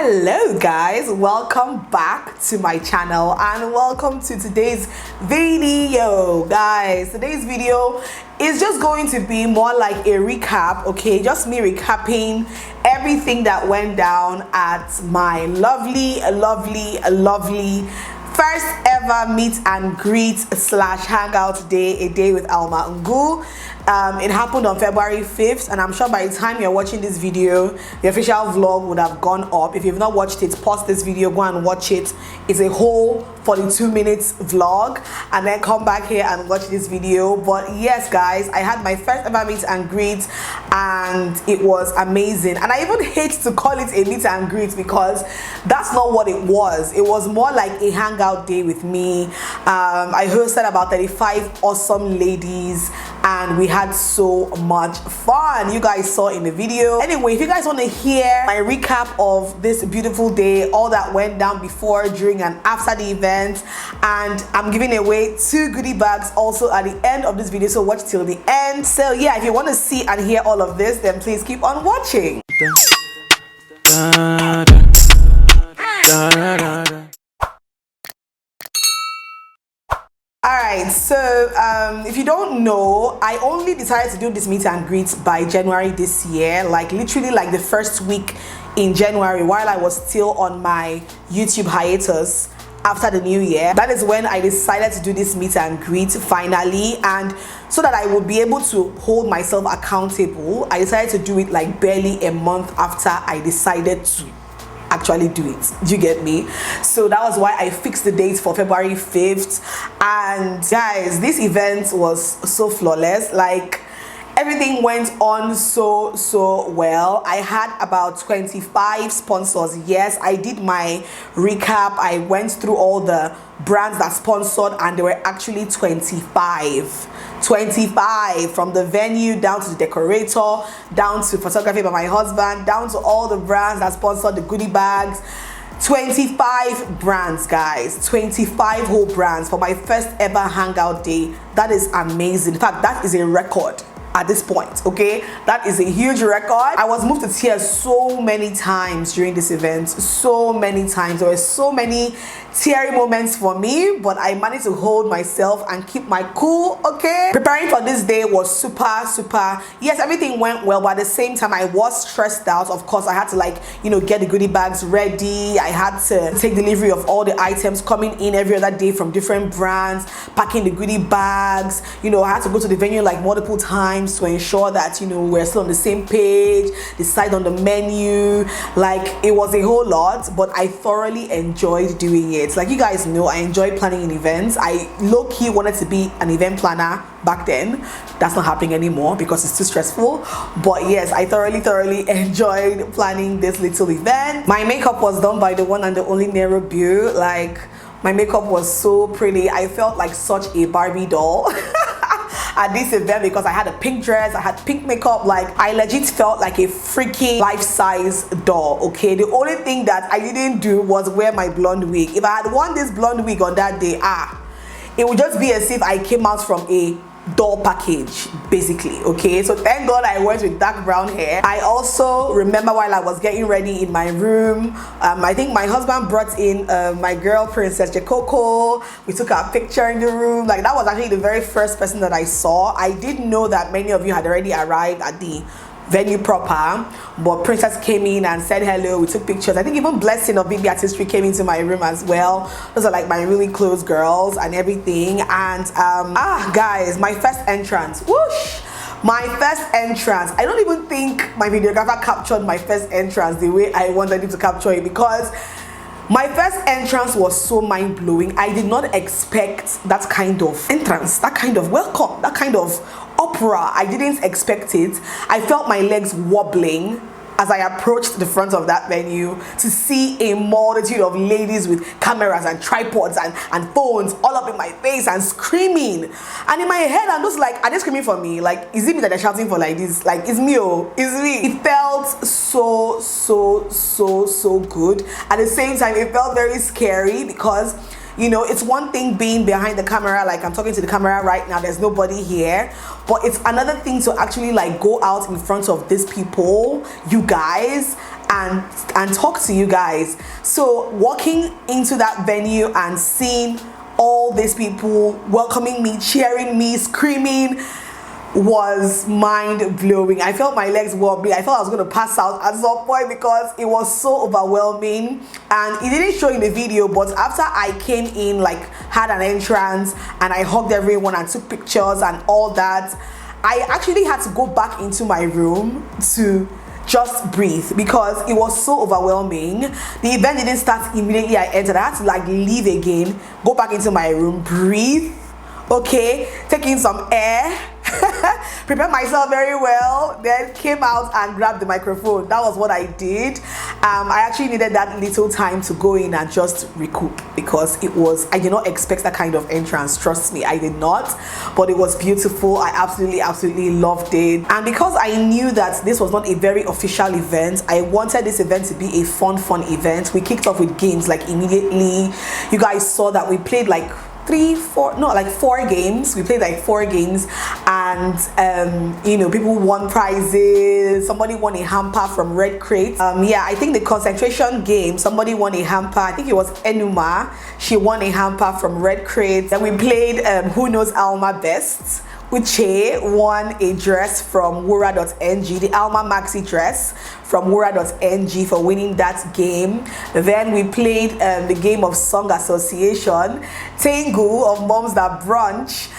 Hello guys, welcome back to my channel and welcome to today's video. Guys, today's video is just going to be more like a recap, okay? Just me recapping everything that went down at my lovely first ever meet and greet slash hangout day, a day with Alma Ngu. It happened on February 5th, and I'm sure by the time you're watching this video, the official vlog would have gone up. If you've not watched it, pause this video, go and watch it. It's a whole 42 minutes vlog, and then come back here and watch this video. But yes guys, I had my first ever meet and greet and it was amazing. And I even hate to call it a meet and greet because that's not what it was. It was more like a hangout day with me. I hosted about 35 awesome ladies and we had so much fun. You guys saw in the video. Anyway, if you guys want to hear my recap of this beautiful day, all that went down before, during and after the event, and I'm giving away 2 goodie bags also at the end of this video, so watch till the end. So yeah, if you want to see and hear all of this, then please keep on watching. Alright, so if you don't know, I only decided to do this meet and greet by January this year, like literally like the first week in January while I was still on my YouTube hiatus after the new year. That is when I decided to do this meet and greet finally, and so that I would be able to hold myself accountable, I decided to do it like barely a month after I decided to actually do it. Do you get me? So that was why I fixed the date for February 5th. And guys, this event was so flawless. Like everything went on so well. I had about 25 sponsors. Yes, I did my recap. I went through all the brands that sponsored, and there were actually 25 from the venue down to the decorator, down to photography by my husband, down to all the brands that sponsored the goodie bags. 25 brands, guys, 25 whole brands for my first ever hangout day. That is amazing. In fact, that is a record at this point, okay? That is a huge record. I was moved to tears so many times during this event, so many times. There were so many teary moments for me, but I managed to hold myself and keep my cool, okay? Preparing for this day was super, yes, everything went well, but at the same time I was stressed out. Of course, I had to, like, you know, get the goodie bags ready. I had to take delivery of all the items coming in every other day from different brands, packing the goodie bags. You know, I had to go to the venue like multiple times to ensure that, you know, we're still on the same page, decide on the menu. Like, it was a whole lot, but I thoroughly enjoyed doing it. Like you guys know, I enjoy planning events. I low-key wanted to be an event planner back then. That's not happening anymore because it's too stressful. But yes, I thoroughly enjoyed planning this little event. My makeup was done by the one and the only Nero Bew. Like, my makeup was so pretty. I felt like such a Barbie doll at this event because I had a pink dress, I had pink makeup. Like, I legit felt like a freaking life-size doll, okay? The only thing that I didn't do was wear my blonde wig. If I had worn this blonde wig on that day, it would just be as if I came out from a doll package, basically, okay? So thank God I went with dark brown hair. I also remember while I was getting ready in my room, I think my husband brought in my girl Princess Jekoko. We took our picture in the room. Like, that was actually the very first person that I saw. I didn't know that many of you had already arrived at the venue proper, but Princess came in and said hello. We took pictures. I think even Blessing of BB Artistry came into my room as well. Those are like my really close girls and everything. And guys, my first entrance, whoosh, my first entrance. I don't even think my videographer captured my first entrance the way I wanted him to capture it, because my first entrance was so mind-blowing. I did not expect that kind of entrance, that kind of welcome, that kind of opera. I didn't expect it. I felt my legs wobbling as I approached the front of that venue to see a multitude of ladies with cameras and tripods and phones all up in my face and screaming. And in my head, I'm just like, are they screaming for me? Like, is it me that they're shouting for like this? Like, it's me, oh, it's me. It felt so good. At the same time, it felt very scary because, you know, it's one thing being behind the camera, like I'm talking to the camera right now, there's nobody here, but it's another thing to actually like go out in front of these people, you guys, and talk to you guys. So walking into that venue and seeing all these people welcoming me, cheering me, screaming was mind-blowing. I felt my legs wobbly. I thought I was going to pass out at some point because it was so overwhelming, and it didn't show in the video, but after I came in, like had an entrance and I hugged everyone and took pictures and all that, I actually had to go back into my room to just breathe because it was so overwhelming. The event didn't start immediately I entered. I had to like leave again, go back into my room, breathe, okay, take in some air, prepare myself very well, then came out and grabbed the microphone. That was what I did. I actually needed that little time to go in and just recoup because I did not expect that kind of entrance. Trust me, I did not, but it was beautiful. I absolutely loved it. And because I knew that this was not a very official event, I wanted this event to be a fun event. We kicked off with games like immediately. You guys saw that we played like 4 games. We played like 4 games, and you know, people won prizes. Somebody won a hamper from Red Crate. Yeah, I think the concentration game, somebody won a hamper. I think it was Enuma. She won a hamper from Red Crate. Then we played Who Knows Alma Best. Uche won a dress from Wura.ng, the Alma Maxi dress from Wura.ng for winning that game. Then we played the game of Song Association. Tengu of Moms That Brunch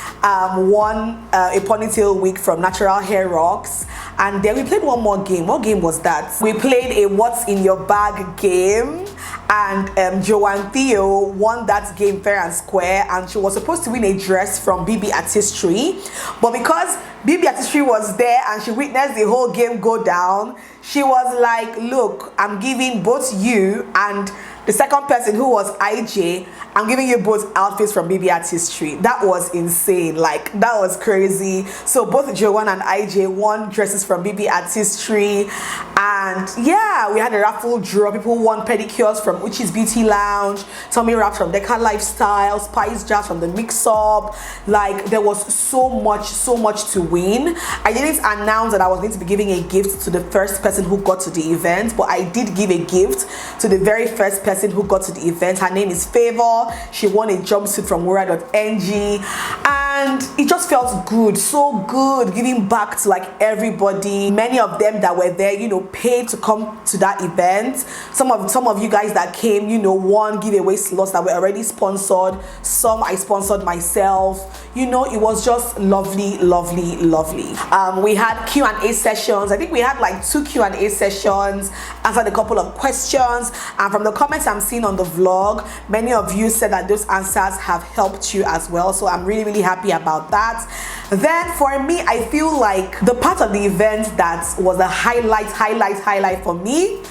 won a ponytail wig from Natural Hair Rocks. And then we played one more game. What game was that? We played a What's in Your Bag game, and Joanne Theo won that game fair and square, and she was supposed to win a dress from BB Artistry, but because BB Artistry was there and she witnessed the whole game go down, she was like, look, I'm giving both you and the second person, who was IJ, I'm giving you both outfits from BB Artistry. That was insane. Like, that was crazy. So both Joanne and IJ won dresses from BB Artistry. And yeah, we had a raffle draw. People won pedicures from Uchi's Beauty Lounge, Tommy Wrap from Deca Lifestyle, Spice Jazz from the Mix Up. Like, there was so much to win. I didn't announce that I was going to be giving a gift to the first person who got to the event, but I did give a gift to the very first person who got to the event. Her name is Favor. She won a jumpsuit from Wura.ng, and it just felt good, so good, giving back to like everybody. Many of them that were there, you know, paid to come to that event. Some of you guys that came, you know, won giveaway slots that were already sponsored. Some I sponsored myself. You know, it was just lovely. We had Q&A sessions. I think we had like 2 Q&A sessions, answered a couple of questions, and from the comments I'm seeing on the vlog, many of you said that those answers have helped you as well, so I'm really happy about that. Then for me, I feel like the part of the event that was a highlight for me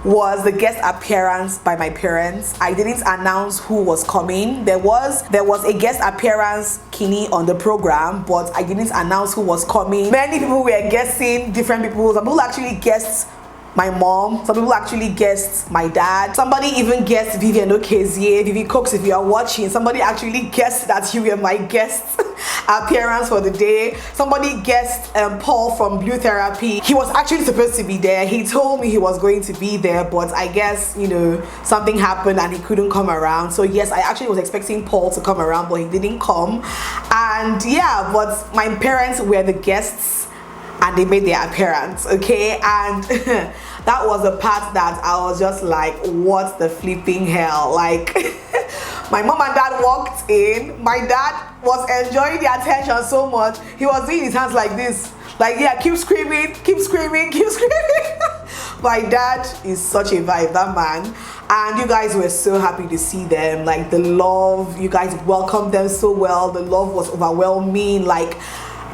was the guest appearance by my parents. I didn't announce who was coming. There was a guest appearance, Kini, on the program, but I didn't announce who was coming. Many people were guessing, different people. Some people actually guessed my mom, some people actually guessed my dad, somebody even guessed Vivian Okezie. Vivi Cooks, if you are watching, somebody actually guessed that you were my guest appearance for the day. Somebody guessed Paul from Blue Therapy. He was actually supposed to be there. He told me he was going to be there, but I guess, you know, something happened and he couldn't come around. So yes, I actually was expecting Paul to come around, but he didn't come. And yeah, but my parents were the guests and they made their appearance, okay? And that was the part that I was just like, what the flipping hell? Like, my mom and dad walked in. My dad was enjoying the attention so much. He was doing his hands like this. Like, yeah, keep screaming. My dad is such a vibe, that man. And you guys were so happy to see them. Like, the love, you guys welcomed them so well. The love was overwhelming. Like,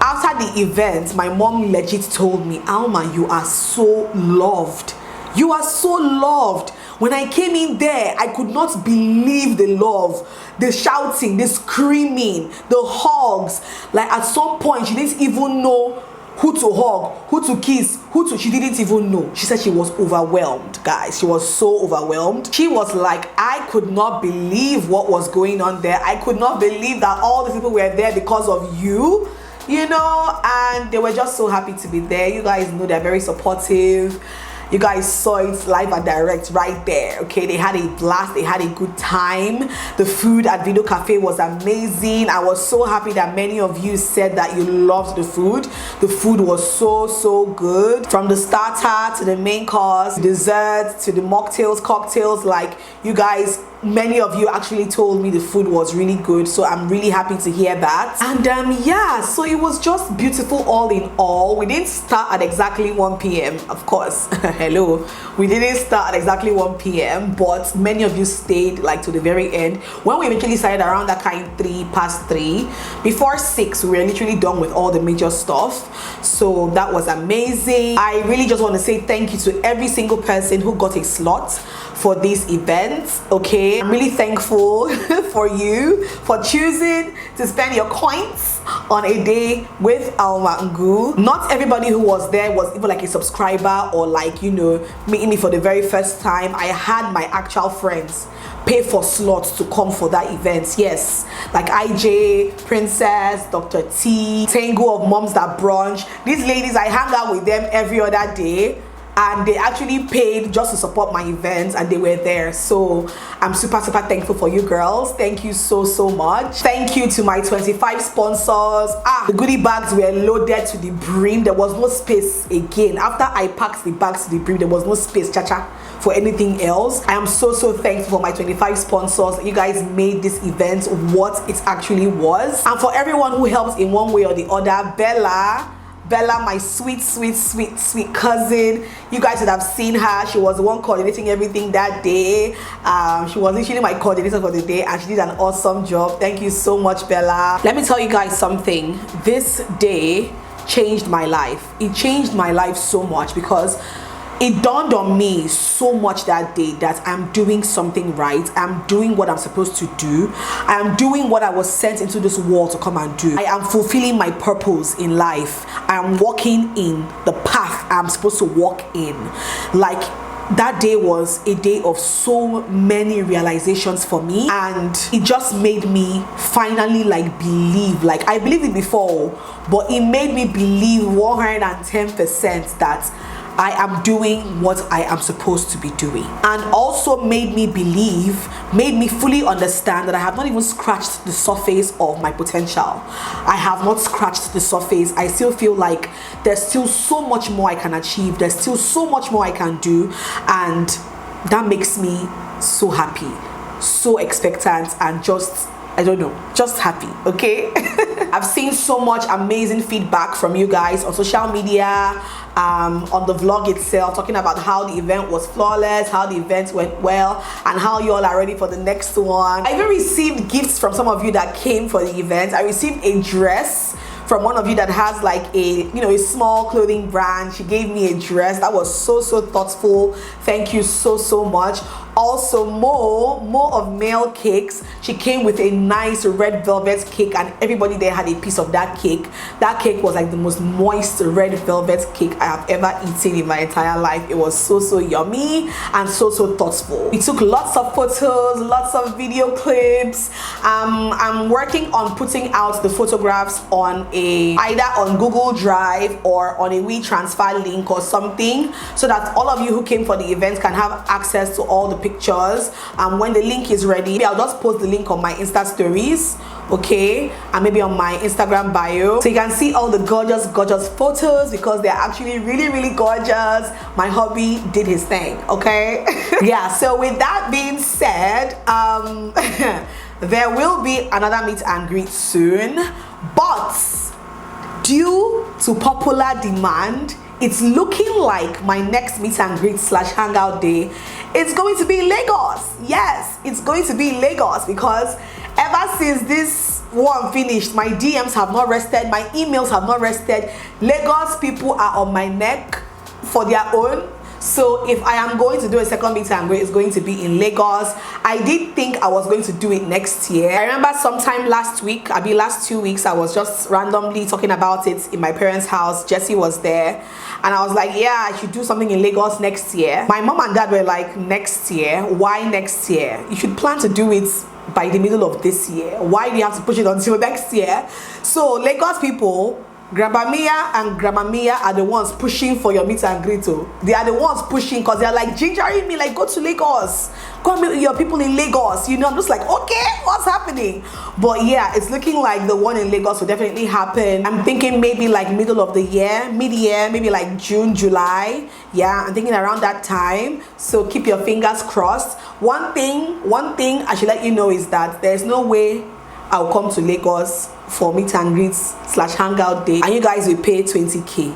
after the event, my mom legit told me, Alma, you are so loved. You are so loved. When I came in there, I could not believe the love, the shouting, the screaming, the hugs. Like, at some point, she didn't even know who to hug, who to kiss, she didn't even know. She said she was overwhelmed, guys. She was so overwhelmed. She was like, I could not believe what was going on there. I could not believe that all the people were there because of you. You know, and they were just so happy to be there. You guys know they're very supportive. You guys saw it live and direct right there. Okay, they had a blast, they had a good time. The food at Video Cafe was amazing. I was so happy that many of you said that you loved the food. The food was so good, from the starter to the main course, dessert to the mocktails, cocktails. Like, you guys, many of you actually told me the food was really good, so I'm really happy to hear that. And yeah, so it was just beautiful all in all. We didn't start at exactly 1 p.m. of course. Hello, we didn't start at exactly 1 p.m. but many of you stayed like to the very end. When we eventually started around that kind 3:03, before 6 we were literally done with all the major stuff. So that was amazing. I really just want to say thank you to every single person who got a slot for this event. Okay, I'm really thankful for you for choosing to spend your coins on a day with Almangu. Not everybody who was there was even like a subscriber or like, you know, meeting me for the very first time. I had my actual friends pay for slots to come for that event. Yes, like IJ, Princess, Dr. T, Tango of Moms That Brunch. These ladies, I hang out with them every other day, and they actually paid just to support my events, and they were there. So I'm super thankful for you girls. Thank you so much. Thank you to my 25 sponsors. The goodie bags were loaded to the brim. There was no space again. After I packed the bags to the brim, there was no space, cha-cha, for anything else. I am so thankful for my 25 sponsors. You guys made this event what it actually was. And for everyone who helped in one way or the other, Bella, my sweet cousin. You guys should have seen her. She was the one coordinating everything that day. She was literally my coordinator for the day, and she did an awesome job. Thank you so much, Bella. Let me tell you guys something. This day changed my life. It changed my life so much because it dawned on me so much that day that I'm doing something right. I'm doing what I'm supposed to do. I'm doing what I was sent into this world to come and do. I am fulfilling my purpose in life. I am walking in the path I'm supposed to walk in. Like, that day was a day of so many realizations for me, and it just made me finally like believe. Like, I believed it before, but it made me believe 110% that I am doing what I am supposed to be doing, and also made me fully understand that I have not even scratched the surface of my potential. I have not scratched the surface. I still feel like there's still so much more I can achieve. There's still so much more I can do, and that makes me so happy, so expectant, and just, I don't know, just happy. Okay. I've seen so much amazing feedback from you guys on social media, on the vlog itself, talking about how the event was flawless, how the event went well, and how you all are ready for the next one. I even received gifts from some of you that came for the event. I received a dress from one of you that has like a, you know, a small clothing brand. She gave me a dress that was so thoughtful. Thank you so much. Also, more of male cakes. She came with a nice red velvet cake, and everybody there had a piece of that cake. That cake was like the most moist red velvet cake I have ever eaten in my entire life. It was so yummy and so thoughtful. We took lots of photos, lots of video clips. I'm working on putting out the photographs on either on Google Drive or on a WeTransfer link or something, so that all of you who came for the event can have access to all the pictures. When the link is ready, I'll just post the link on my Insta stories, okay, and maybe on my Instagram bio, so you can see all the gorgeous photos, because they're actually really gorgeous. My hubby did his thing, okay. Yeah, so with that being said, there will be another meet and greet soon, but due to popular demand, it's looking like my next meet and greet / hangout day, it's going to be Lagos. Yes, it's going to be Lagos, because ever since this one finished, my DMs have not rested, my emails have not rested. Lagos people are on my neck for their own. So if I am going to do a second meet and greet, it's going to be in Lagos. I did think I was going to do it next year. I remember sometime last week, last 2 weeks, I was just randomly talking about it in my parents' house. Jesse was there, and I was like, yeah, I should do something in Lagos next year. My mom and dad were like, next year? Why next year? You should plan to do it by the middle of this year. Why do you have to push it until next year? So Lagos people, Grandma Mia and Grandma Mia are the ones pushing for your meet and greet. They are the ones pushing because they're like gingering me, like, go to Lagos, go and meet your people in Lagos. You know, I'm just like, okay, what's happening? But yeah, it's looking like the one in Lagos will definitely happen. I'm thinking maybe like middle of the year, mid-year, maybe like June, July. Yeah, I'm thinking around that time. So keep your fingers crossed. One thing I should let you know is that there's no way I'll come to Lagos for meet and greets / hangout day and you guys will pay 20k.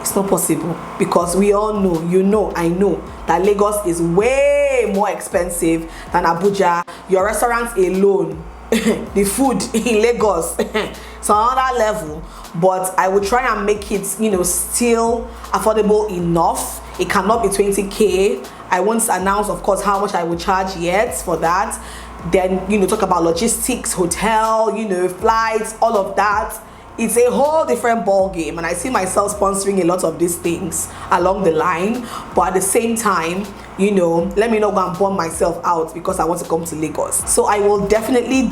It's not possible, because we all know, you know, I know that Lagos is way more expensive than Abuja. Your restaurants alone, the food in Lagos, it's on another level. But I will try and make it, you know, still affordable enough. It cannot be 20k. I won't announce, of course, how much I will charge yet for that. Then, you know, talk about logistics, hotel, you know, flights, all of that. It's a whole different ball game, and I see myself sponsoring a lot of these things along the line. But at the same time, you know, let me not go and burn myself out because I want to come to Lagos. So I will definitely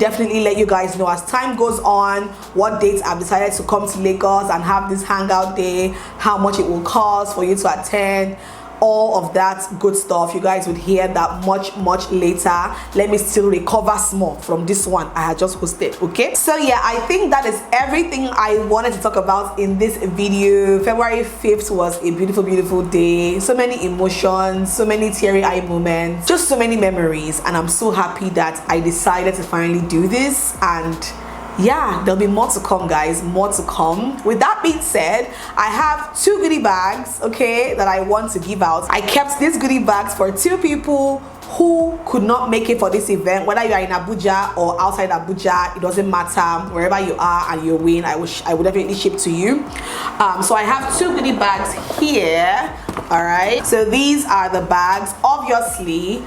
let you guys know as time goes on what dates I've decided to come to Lagos and have this hangout day, how much it will cost for you to attend. All of that good stuff, you guys would hear that much later. Let me still recover small from this one I had just hosted. Okay, so yeah, I think that is everything I wanted to talk about in this video. February 5th was a beautiful day. So many emotions, so many teary-eye moments, just so many memories, and I'm so happy that I decided to finally do this. And yeah, there'll be more to come, guys, more to come. With that being said, I have 2 goodie bags, okay, that I want to give out. I kept these goodie bags for 2 people who could not make it for this event. Whether you are in Abuja or outside Abuja, it doesn't matter. Wherever you are and you win, I would definitely ship to you. So I have 2 goodie bags here. All right, so these are the bags. Obviously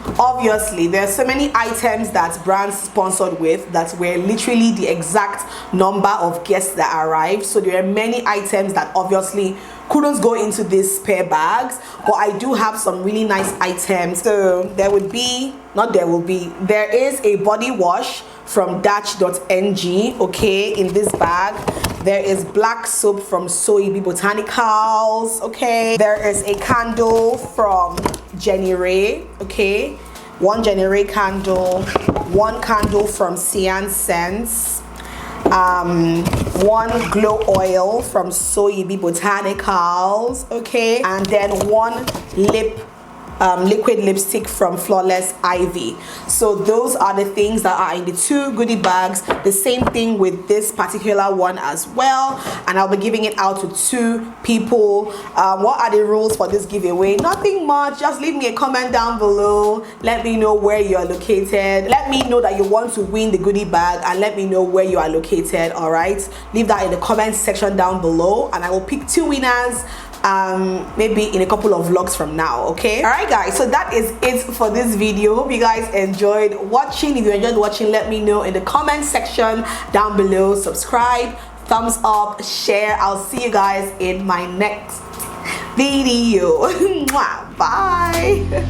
there's so many items that brands sponsored with that were literally the exact number of guests that arrived. So there are many items that obviously couldn't go into these spare bags, but I do have some really nice items. So there is a body wash from Dach.ng, okay, in this bag. There is black soap from Soybe Botanicals, okay. There is a candle from Jenny Ray, okay. 1 Jenny Ray candle, 1 candle from Cyan Scents, 1 glow oil from Soybe Botanicals, okay, and then 1 liquid lipstick from Flawless Ivy. So those are the things that are in the 2 goodie bags. The same thing with this particular one as well, and I'll be giving it out to 2 people. What are the rules for this giveaway? Nothing much, just leave me a comment down below. Let me know where you are located. Let me know that you want to win the goodie bag, and let me know where you are located. All right, leave that in the comment section down below, and I will pick 2 winners maybe in a couple of vlogs from now. Okay, all right guys, so that is it for this video. Hope you guys enjoyed watching. If you enjoyed watching, let me know in the comment section down below. Subscribe, thumbs up, share. I'll see you guys in my next video. Bye.